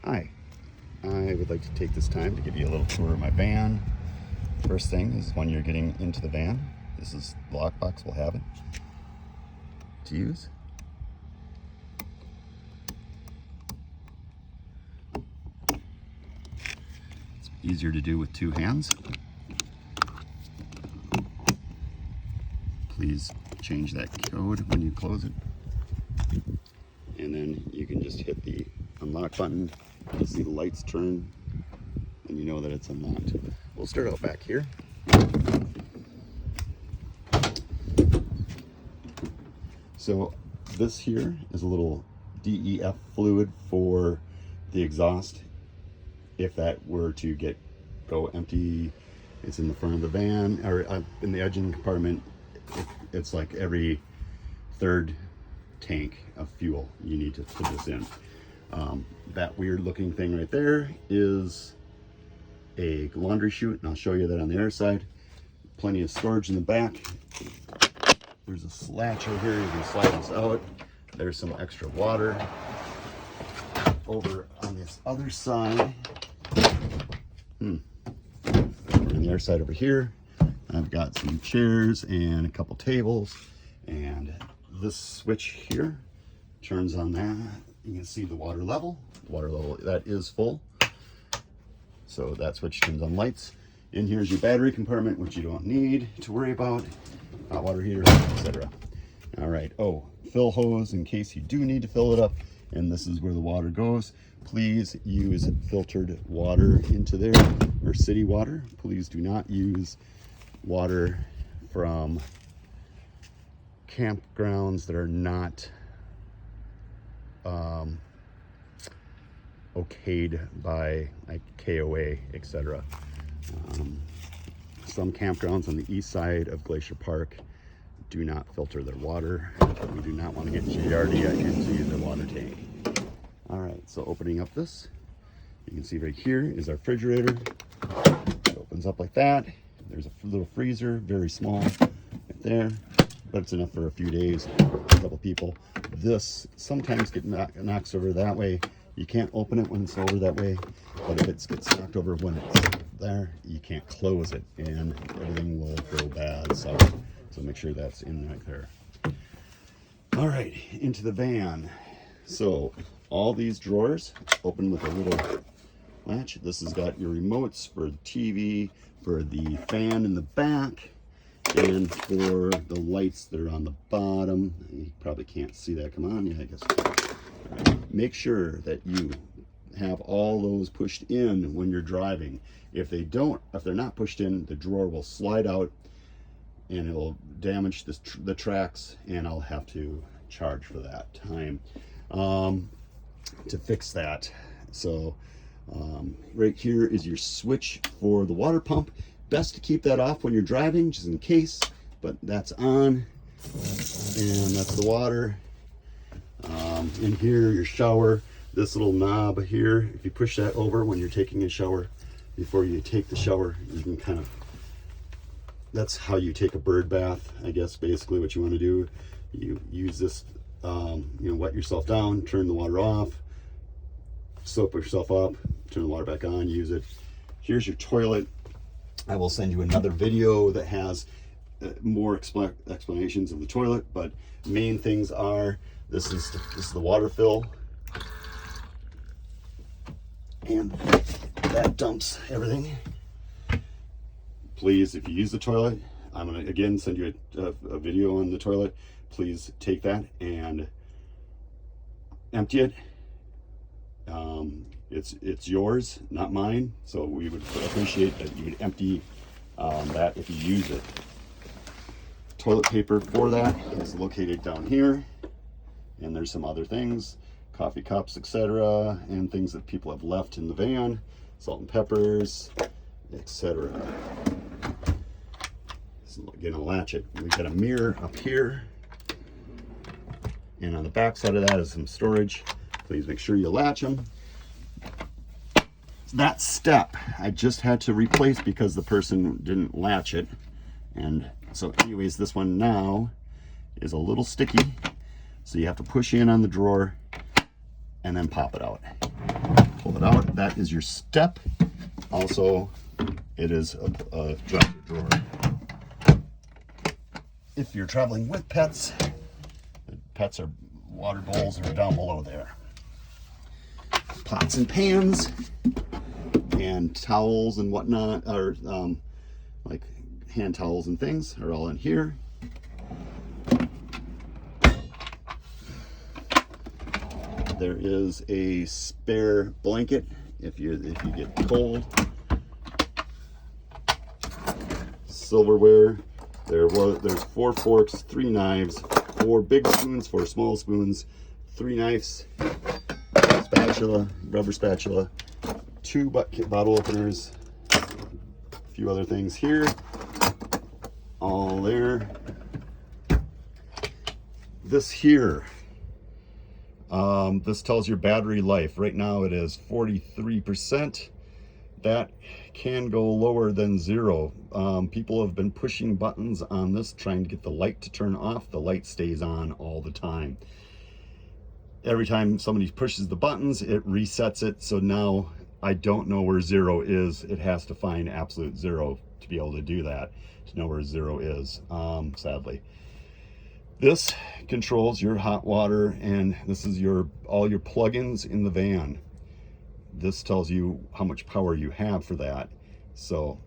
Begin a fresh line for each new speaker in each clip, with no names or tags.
Hi, I would like to take this time to give you a little tour of my van. First thing is when you're getting into the van, this is the lockbox we'll have it to use. It's easier to do with two hands. Please change that code when you close it. And then you can just hit the unlock button. You see the lights turn and you know that it's unlocked. We'll start out back here. So this here is a little DEF fluid for the exhaust. If that were to go empty, it's in the front of the van or in the engine compartment. It's like every third tank of fuel you need to put this in. That weird looking thing right there is a laundry chute, and I'll show you that on the other side. Plenty of storage in the back. There's a slatch over here, you can slide this out. There's some extra water. Over on this other side, on the other side over here, I've got some chairs and a couple tables, and this switch here turns on that. You can see the water level. Water level, that is full. So that switch turns on lights. In here is your battery compartment, which you don't need to worry about. Hot water heater, etc. All right, fill hose in case you do need to fill it up. And this is where the water goes. Please use filtered water into there, or city water. Please do not use water from campgrounds that are not okayed by like KOA, etc. Some campgrounds on the east side of Glacier Park do not filter their water. We do not want to get Giardia into the water tank. All right, so opening up this, you can see right here is our refrigerator. It opens up like that. There's a little freezer, very small, right there, but it's enough for a few days, a couple people. This sometimes knocks over that way. You can't open it when it's over that way, but if it gets knocked over when it's there, you can't close it, and everything will go bad. So make sure that's in right there. All right, into the van. So all these drawers open with a little latch. This has got your remotes for the TV, for the fan in the back, and for the lights that are on the bottom. You probably can't see that. Come on, yeah, I guess. All right. Make sure that you have all those pushed in when you're driving. If they're not pushed in, the drawer will slide out and it will damage the tracks, and I'll have to charge for that time to fix that. So right here is your switch for the water pump. Best to keep that off when you're driving, just in case, but that's on, and that's the water. In here, your shower, this little knob here, if you push that over when you're taking a shower, before you take the shower, you can that's how you take a bird bath, I guess, basically what you want to do. You use this, wet yourself down, turn the water off, soap yourself up, turn the water back on, use it. Here's your toilet. I will send you another video that has more explanations of the toilet, but main things are, this is the water fill, and that dumps everything. Please, if you use the toilet, I'm going to again send you a video on the toilet. Please take that and empty it. It's yours, not mine, so we would appreciate that you would empty that if you use it. Toilet paper for that is located down here, and there's some other things, coffee cups, etc., and things that people have left in the van, salt and peppers, etc. So again, I'll latch it. We've got a mirror up here, and on the back side of that is some storage. Please make sure you latch them. That step I just had to replace because the person didn't latch it, and so anyways, this one now is a little sticky, so you have to push in on the drawer and then pop it out. pull it out. That is your step. Also, it is a dresser drawer. If you're traveling with pets, the pets are water bowls are down below there. Pots and pans and towels and whatnot, or like hand towels and things, are all in here. There is a spare blanket if you get cold. Silverware. There's 4 forks, 3 knives, 4 big spoons, 4 small spoons, 3 knives, spatula, rubber spatula, 2 bottle openers, a few other things here, all there. This here, this tells your battery life. Right now it is 43%. That can go lower than 0. People have been pushing buttons on this, trying to get the light to turn off. The light stays on all the time. Every time somebody pushes the buttons, it resets it. So now I don't know where 0 is. It has to find absolute 0 to be able to do that, to know where 0 is, sadly. This controls your hot water, and this is all your plugins in the van. This tells you how much power you have for that. So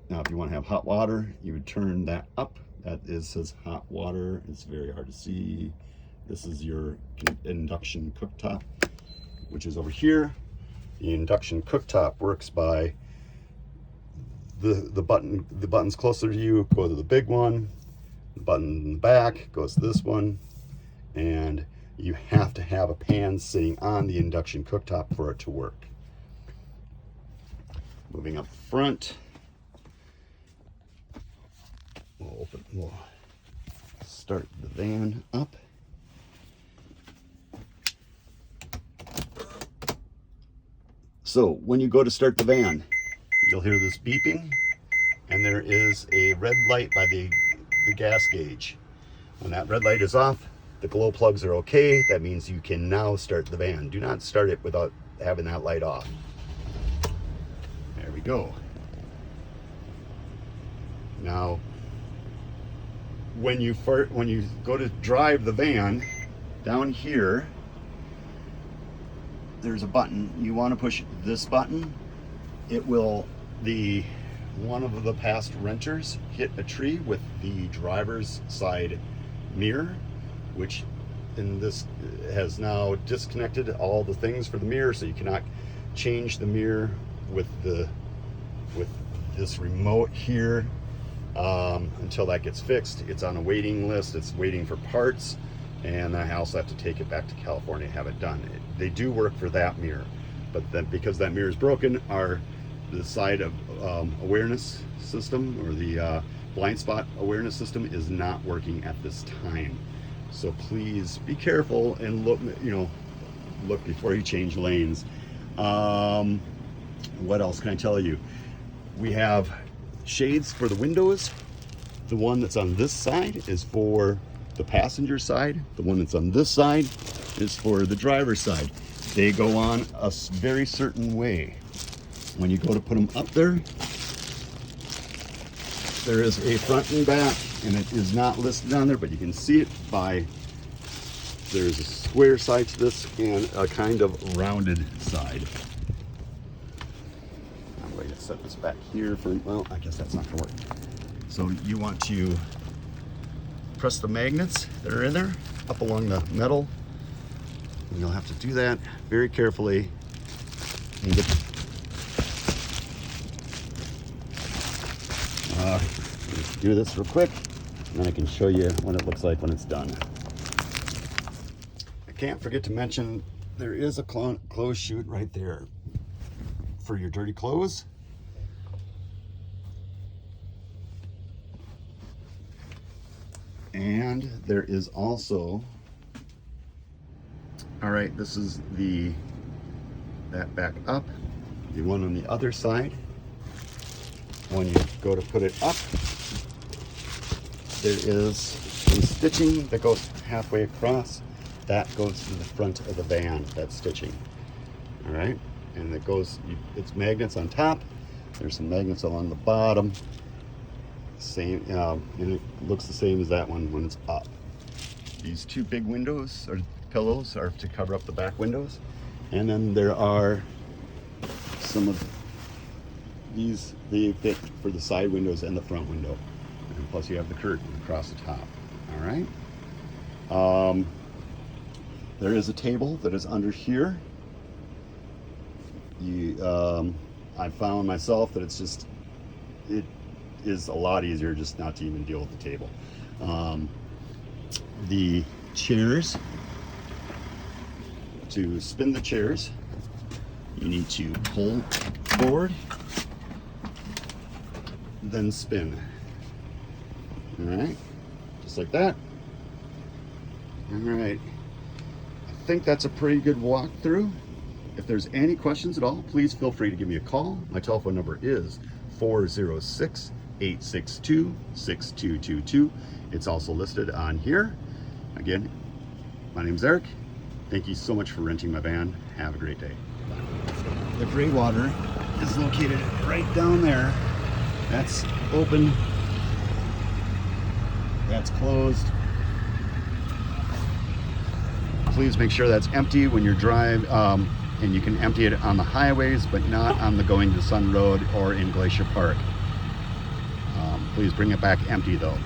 now if you want to have hot water, you would turn that up. That says hot water. It's very hard to see. This is your induction cooktop, which is over here. The induction cooktop works by the buttons closer to you go to the big one. The button in the back goes to this one, and you have to have a pan sitting on the induction cooktop for it to work. Moving up front, we'll start the van up. So when you go to start the van, you'll hear this beeping, and there is a red light by the gas gauge. When that red light is off, the glow plugs are okay. That means you can now start the van. Do not start it without having that light off. There we go. Now, when you go to drive the van, down here, there's a button. You want to push this button. It will, one of the past renters hit a tree with the driver's side mirror, which in this has now disconnected all the things for the mirror, so you cannot change the mirror with this remote here until that gets fixed. It's on a waiting list. It's waiting for parts, and I also have to take it back to California to have it done. They do work for that mirror, but then because that mirror is broken, the side of awareness system, or the blind spot awareness system, is not working at this time. So please be careful and look before you change lanes. What else can I tell you? We have shades for the windows. The one that's on this side is for the passenger side. The one that's on this side is for the driver's side. They go on a very certain way. When you go to put them up there, there is a front and back, and it is not listed on there, but you can see it by, there's a square side to this and a kind of rounded side. I'm going to set this back here for, well, I guess that's not going to work. So you want to press the magnets that are in there up along the metal, and you'll have to do that very carefully and get let's do this real quick, and then I can show you what it looks like when it's done. I can't forget to mention there is a clothes chute right there for your dirty clothes. And there is also, all right, this is that back up. The one on the other side, when you go to put it up, there is some stitching that goes halfway across. That goes to the front of the van, that stitching. All right, and it goes, it's magnets on top. There's some magnets along the bottom. Same, and it looks the same as that one when it's up. These two big windows or pillows are to cover up the back windows. And then there are some of these, they fit for the side windows and the front window. And plus you have the curtain across the top. All right. There is a table that is under here. I found myself that it is a lot easier just not to even deal with the table. The chairs, to spin the chairs, you need to pull forward, then spin. All right, just like that. All right, I think that's a pretty good walkthrough. If there's any questions at all, please feel free to give me a call. My telephone number is 406-862-6222. It's also listed on here. Again, my name's Eric. Thank you so much for renting my van. Have a great day. Bye. The gray water is located right down there. That's open. That's closed. Please make sure that's empty when you're driving, and you can empty it on the highways, but not on the Going to the Sun Road or in Glacier Park. Please bring it back empty though.